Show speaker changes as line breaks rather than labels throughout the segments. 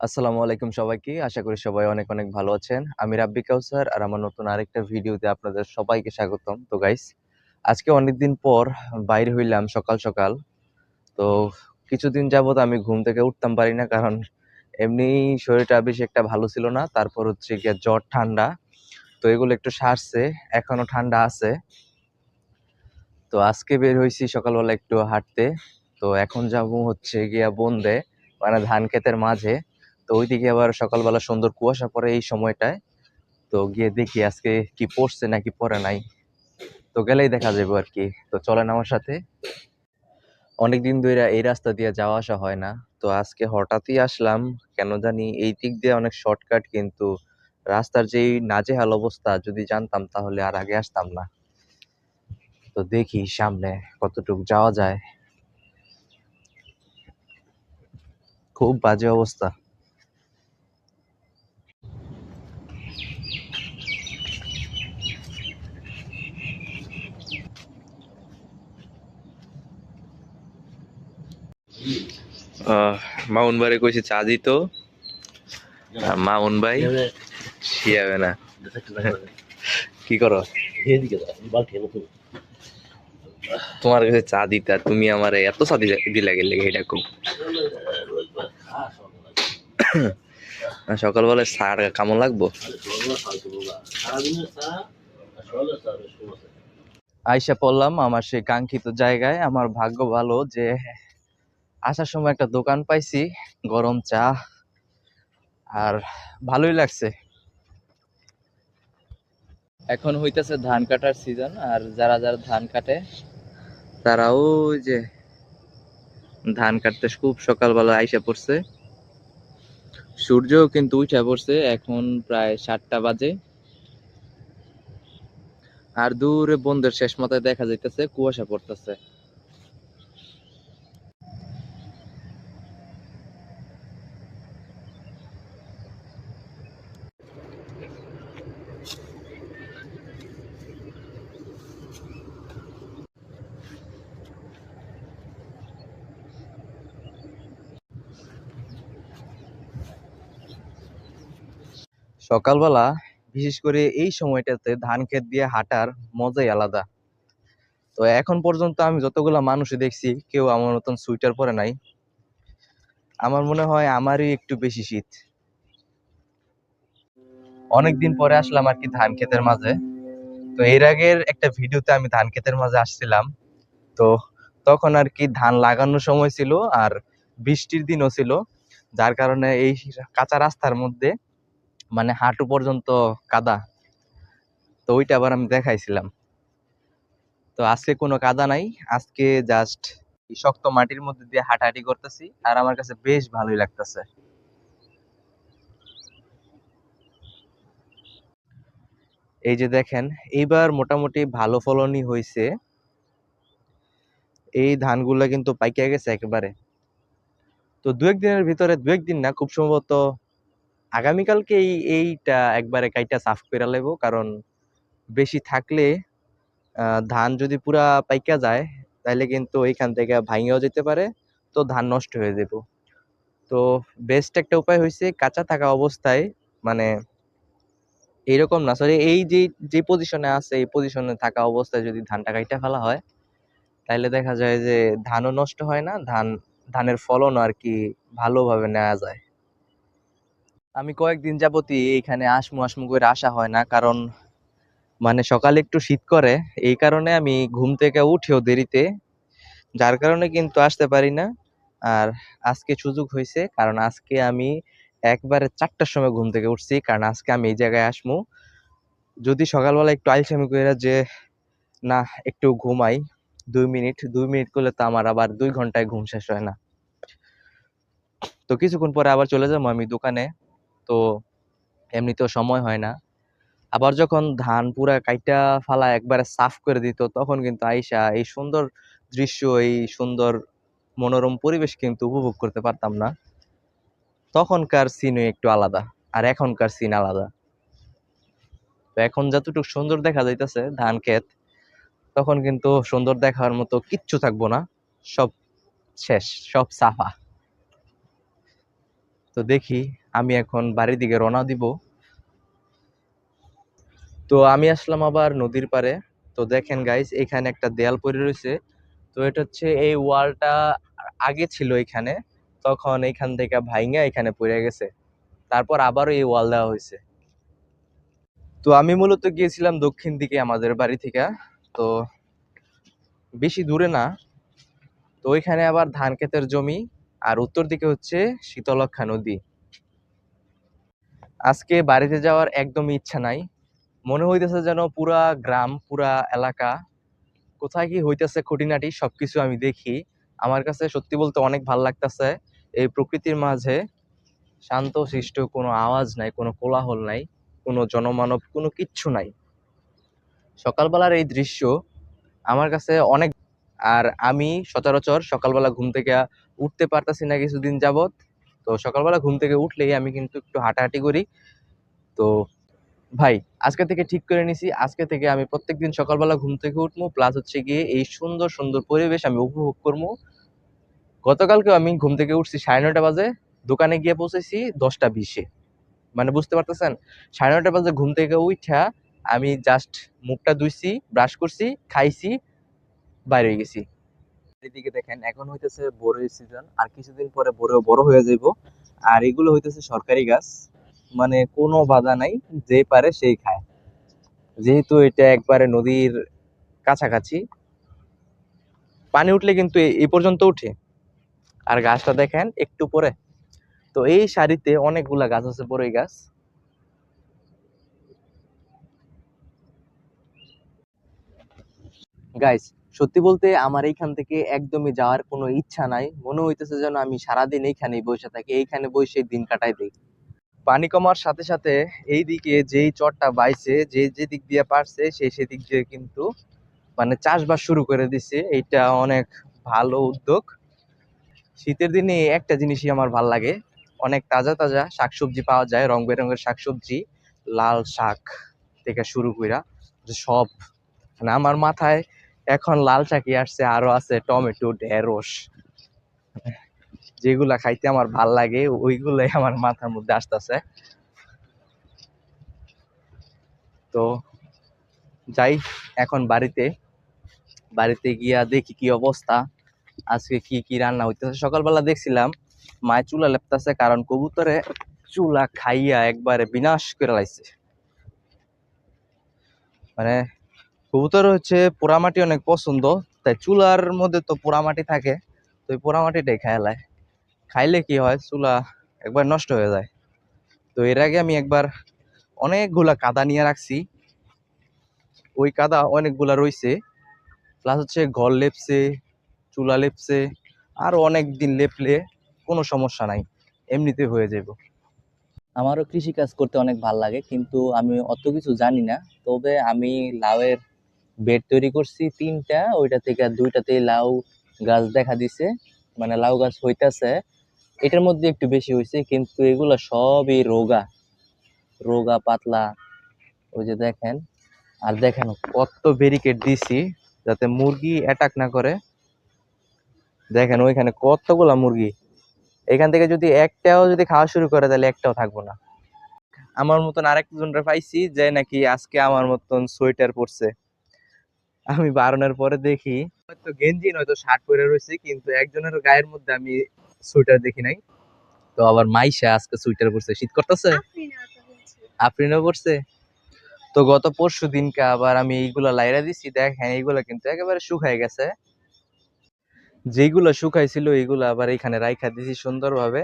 আসসালামু আলাইকুম সবাইকে। আশা করি সবাই অনেক অনেক ভালো আছেন। আমি রাব্বি কাউসার আর আমার নতুন আরেকটা ভিডিওতে আপনাদের সবাইকে স্বাগতম। তো গাইস, আজকে অনেকদিন পর বাইরে হইলাম সকাল সকাল। তো কিছুদিন যাবত আমি ঘুম থেকে উঠতাম পারি না, কারণ এমনি শরীরটা বেশি একটা ভালো ছিল না। তারপর হচ্ছে গিয়ে জ্বর ঠান্ডা, তো এগুলো একটু সারছে, এখনো ঠান্ডা আছে। তো আজকে বের হইছি সকালবেলা একটু হাঁটতে। তো এখন যাবো হচ্ছে গিয়া বন্দে, মানে ধান ক্ষেতের মাঝে। তো ওইদিকে আবার সকালবেলা সুন্দর কুয়াশা পড়ে এই সময়টায়। তো গিয়ে দেখি আজকে কি পড়ছে নাকি পড়ে নাই। তো গেলেই দেখা যাবে আর কি। তো চলেন আমার সাথে। অনেকদিন ধরে এই রাস্তা দিয়ে যাওয়া আসা হয় না, তো আজকে হঠাৎই আসলাম। কেন জানি এই দিক দিয়ে অনেক শর্টকাট, কিন্তু রাস্তার যেই নাজেহাল অবস্থা, যদি জানতাম তাহলে আর আগে আসতাম না। তো দেখি সামনে কতটুকু যাওয়া যায়। খুব বাজে অবস্থা। মামুন ভাইরে কইছি চা দিত, আর মামুন ভাই শিয়াবে না। কি করো? তোমার কাছে চা দিতে আর তুমি আমার এত চা দিলা গেলে, এটা খুব সকালবেলা চা কেমন লাগবো। আইসা পড়লাম আমার সেই কাঙ্ক্ষিত জায়গায়। আমার ভাগ্য ভালো যে আসার সময় একটা দোকান পাইছি, গরম চা, আর ভালোই লাগছে। এখন হইতেছে ধান কাটার সিজন, আর যারা যারা ধান কাটে তারাও যে ধান কাটতে খুব সকালবেলা আইসা পড়ছে। সূর্যও কিন্তু উঠে পড়ছে, এখন প্রায় 7টা বাজে। আর দূরে বন্ধের শেষ মাথায় দেখা যাইতেছে কুয়াশা পড়তেছে। সকালবেলা বিশেষ করে এই সময়টাতে ধান ক্ষেত দিয়ে হাঁটার মজাই আলাদা। তো এখন পর্যন্ত আমি যতগুলা মানুষ দেখছি, কেউ আমার মতন সোয়েটার পরে নাই। আমার মনে হয় আমারই একটু বেশি শীত। অনেকদিন পরে আসলাম আর কি ধান ক্ষেতের মাঝে। তো এর আগের একটা ভিডিওতে আমি ধান ক্ষেতের মাঝে আসছিলাম। তো তখন আর কি ধান লাগানোর সময় ছিল, আর বৃষ্টির দিনও ছিল, যার কারণে এই কাঁচা রাস্তার মধ্যে মানে হাঁটু পর্যন্ত কাদা। তো ওইটা আবার আমি দেখাইছিলাম। তো আজকে কোনো কাদা নাই। আজকে জাস্ট শক্ত মাটির মধ্যে দিয়ে হাঁটাহাঁটি করতেছি, আর আমার কাছে বেশ ভালোই লাগতেছে। এই যে দেখেন, এইবার মোটামুটি ভালো ফলনই হয়েছে। এই ধানগুলা কিন্তু পাইকে গেছে একেবারে। তো দু একদিনের ভিতরে, দু একদিন না, খুব সম্ভবত আগামীকালকে এইটা একবারে কাইটা সাফ করে নেবো, কারণ বেশি থাকলে ধান যদি পুরা পাইকা যায় তাহলে কিন্তু এইখান থেকে ভাঙিয়েও যেতে পারে। তো ধান নষ্ট হয়ে যাবে। তো বেস্ট একটা উপায় হয়েছে কাঁচা থাকা অবস্থায়, মানে এইরকম না, সরি, এই যে যে পজিশনে আছে এই পজিশনে থাকা অবস্থায় যদি ধানটা কাইটা ফেলা হয়, তাহলে দেখা যায় যে ধানও নষ্ট হয় না, ধানের ফলনও আর কি ভালোভাবে নেওয়া যায়। আমি কয়েকদিন যাবতই এইখানে আসমু আসমু করে আসা হয় না, কারণ মানে সকালে একটু শীত করে। এই কারণে আমি ঘুম থেকে উঠেও দেরিতে, যার কারণে কিন্তু আসতে পারি না। আর আজকে সুযোগ হয়েছে, কারণ আজকে আমি একবারে 4টার সময় ঘুম থেকে উঠছি, কারণ আজকে আমি এই জায়গায় আসমু। যদি সকালবেলা একটু আইসামি করে যে না, একটু ঘুমাই 2 মিনিট, 2 মিনিট করলে তো আমার আবার 2 ঘন্টায় ঘুম শেষ হয় না। তো কিছুক্ষণ পরে আবার চলে যাবো আমি দোকানে। তো এমনিতেও সময় হয় না। আবার যখন ধান পুরা কাইটা ফালা একবারে সাফ করে দিত, তখন কিন্তু আইসা এই সুন্দর দৃশ্য, এই সুন্দর মনোরম পরিবেশ কিন্তু উপভোগ করতে পারতাম না। তখনকার সিনই একটু আলাদা, আর এখনকার সিন আলাদা। তো এখন যতটুকু সুন্দর দেখা যাইতেছে ধান ক্ষেত, তখন কিন্তু সুন্দর দেখার মতো কিচ্ছু থাকবো না। সব শেষ, সব সাফা। তো দেখি আমি এখন বাড়ির দিকে রওনা দিব। তো আমি আসলাম আবার নদীর পাড়ে। তো দেখেন গাইস, এখানে একটা দেয়াল পড়ে রয়েছে। তো এটা হচ্ছে এই ওয়ালটা আগে ছিল এখানে, তখন এখান থেকে ভাইঙ্গা এখানে পড়ে গেছে, তারপর আবারও এই ওয়াল দেওয়া হয়েছে। তো আমি মূলত গিয়েছিলাম দক্ষিণ দিকে আমাদের বাড়ি থেকে, তো বেশি দূরে না। তো ওইখানে আবার ধান ক্ষেতের জমি, আর উত্তর দিকে হচ্ছে শীতলক্ষা নদী। আজকে বাড়িতে যাওয়ার একদমই ইচ্ছা নাই। মনে হইতেছে যেন পুরা গ্রাম, পুরা এলাকা, কোথায় কি হইতেছে খুঁটিনাটি সবকিছু আমি দেখি। আমার কাছে সত্যি বলতে অনেক ভালো লাগতেছে এই প্রকৃতির মাঝে। শান্ত শিষ্ট, কোনো আওয়াজ নাই, কোনো কোলাহল নাই, কোনো জনমানব, কোনো কিচ্ছু নাই। সকালবেলার এই দৃশ্য আমার কাছে অনেক। আর আমি সচরাচর সকালবেলা ঘুম থেকে উঠতে পারতাছি না কিছুদিন যাবত। তো সকালবেলা ঘুম থেকে উঠলেই আমি কিন্তু একটু হাঁটাহাঁটি করি। তো ভাই, আজকে থেকে ঠিক করে নিছি, আজকে থেকে আমি প্রত্যেকদিন সকালবেলা ঘুম থেকে উঠবো, প্লাস হচ্ছে গিয়ে এই সুন্দর সুন্দর পরিবেশ আমি উপভোগ করবো। গতকালকে আমি ঘুম থেকে উঠছি 9:30 বাজে, দোকানে গিয়ে পৌঁছেছি 10টা 20-এ। মানে বুঝতে পারতেছেন, 9:30 বাজে ঘুম থেকে উঠা আমি জাস্ট মুখটা ধুইছি, ব্রাশ করছি, খাইছি, বাইরে হয়ে গেছি। এদিকে দেখেন, এখন হইতেছে বড়ই সিজন, আর কিছুদিন পরে বড় বড় হয়ে যাইব। আর এগুলো হইতেছে সরকারি গাছ, মানে কোনো বাধা নাই, যে পারে সেই খায়। যেহেতু এটা একবারে নদীর কাছাকাছি, পানি উঠলে কিন্তু এই পর্যন্ত উঠে। আর গাছটা দেখেন একটু পরে। তো এই সারিতে অনেকগুলা গাছ আছে, বড়ই গাছ। গাইস, সত্যি বলতে আমার এইখান থেকে একদমই যাওয়ার কোনো ইচ্ছা নাই। মনে হইতেছে যেন আমি সারাদিন এইখানেই বসে থাকি, এইখানে বসে দিন কাটাই দেই। পানি কমার সাথে সাথে এইদিকে যেই চরটা বাইছে, যে যে দিক দিয়ে পারছে সেই সেদিক দিয়ে কিন্তু মানে চাষবাস শুরু করে দিছে। এইটা অনেক ভালো উদ্যোগ। শীতের দিনে একটা জিনিসই আমার ভাল লাগে, অনেক তাজা তাজা শাকসবজি পাওয়া যায়, রং বেরঙের শাকসবজি, লাল শাক থেকে শুরু কইরা যে সব। মানে আমার মাথায় এখন লাল শাকই আসছে, আরো আছে টমেটো, ঢেঁড়স, যেগুলা খাইতে আমার ভাল লাগে ওইগুলাই আমার মাথার মধ্যে আসতেছে। তো যাই এখন বাড়িতে, বাড়িতে গিয়া দেখি কি অবস্থা, আজকে কি কি রান্না হইতেছে। সকালবেলা দেখছিলাম মায় চুলা লেপতেছে, কারণ কবুতরে চুলা খাইয়া একবারে বিনাশ করে লাইছে। মানে কবুতর হচ্ছে পোড়ামাটি অনেক পছন্দ, তাই চুলার মধ্যে তো পোড়ামাটি থাকে, তো ওই পোড়ামাটিটাই খাইলায়। খাইলে কি হয়, চুলা একবার নষ্ট হয়ে যায়। তো এর আগে আমি একবার অনেকগুলা কাদা নিয়ে রাখছি, ওই কাদা অনেকগুলা রইছে, প্লাস হচ্ছে ঘর লেপছে, চুলা লেপছে, আরো অনেক দিন লেপলে কোনো সমস্যা নাই, এমনিতে হয়ে যাবে। আমারও কৃষি কাজ করতে অনেক ভালো লাগে, কিন্তু আমি অত কিছু জানি না। তবে আমি লাউয়ের বেড তৈরি করছি 3টা, ওইটা থেকে 2টাতেই লাউ গাছ দেখা দিছে, মানে লাউ গাছ হইতাছে। এটার মধ্যে একটু বেশি হয়েছে, কিন্তু এগুলা সবই রোগা, রোগা পাতলা, ওই যে দেখেন। আর দেখেন কত ব্যারিকেড দিছি যাতে মুরগি অ্যাটাক না করে। দেখেন ওইখানে কতগুলা মুরগি, এখান থেকে যদি একটাও যদি খাওয়া শুরু করে তাহলে একটাও থাকবো না। আমার মতন আরেকজনরা পাইছি যে নাকি আজকে আমার মতন সোয়েটার পরছে। আমি বারণের পরে দেখি হয়তো গেঞ্জি নয়তো শার্ট পরে রয়েছে, কিন্তু একজনের গায়ের মধ্যে আমি সোয়েটার দেখি নাই। তো আবার মাইশা আজকে সোয়েটার পরছে, শীত করতেছে, আফরিনও পরছে। তো গত পরশু দিনকে আবার আমি এইগুলা লাইরা দিছি, দেখেন এইগুলা কিন্তু একেবারে শুকায় গেছে। যেগুলো শুকাইছিল এইগুলো আবার এখানে রাইখা দিছি সুন্দরভাবে।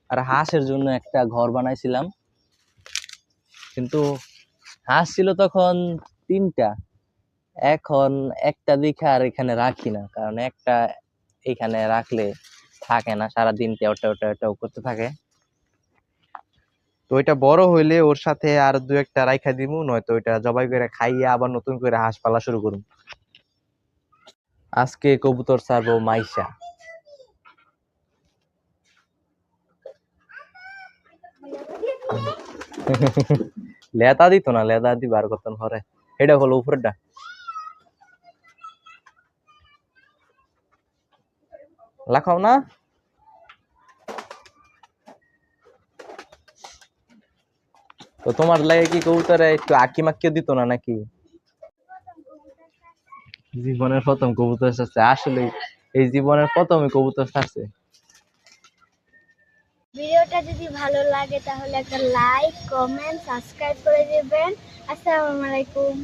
আর হাঁসের জন্য একটা ঘর বানাইছিলাম, কিন্তু হাঁস ছিল তখন 3টা, এখন একটা দিকে আর এখানে রাখি না, কারণ একটা এখানে রাখলে থাকে না, সারাদিন টেও টেও টেও টেও করতে থাকে। তো ওইটা বড় হইলে ওর সাথে আর 2-1টা রাইখা দিমু, নয়তো ওইটা জবাই করে খাইয়া আবার নতুন করে হাঁস পালা শুরু করুম। আজকে কবুতর ছাড়বো মাইশা। লেদা দিত না, লেদা দিবার কতন হরে, এটা হলো উপরেরটা। লাখাও না, তো তোমার লাগে কি কবুতরে একটু আঁকি মাকিও দিত না নাকি? জীবনের প্রথম কবুতর ছাড়ছে, আসলে এই জীবনের প্রথমে কবুতর ছাড়ছে।
ভিডিওটা যদি ভালো লাগে তাহলে একটা লাইক, কমেন্ট, সাবস্ক্রাইব করে দিবেন। আসসালামু আলাইকুম।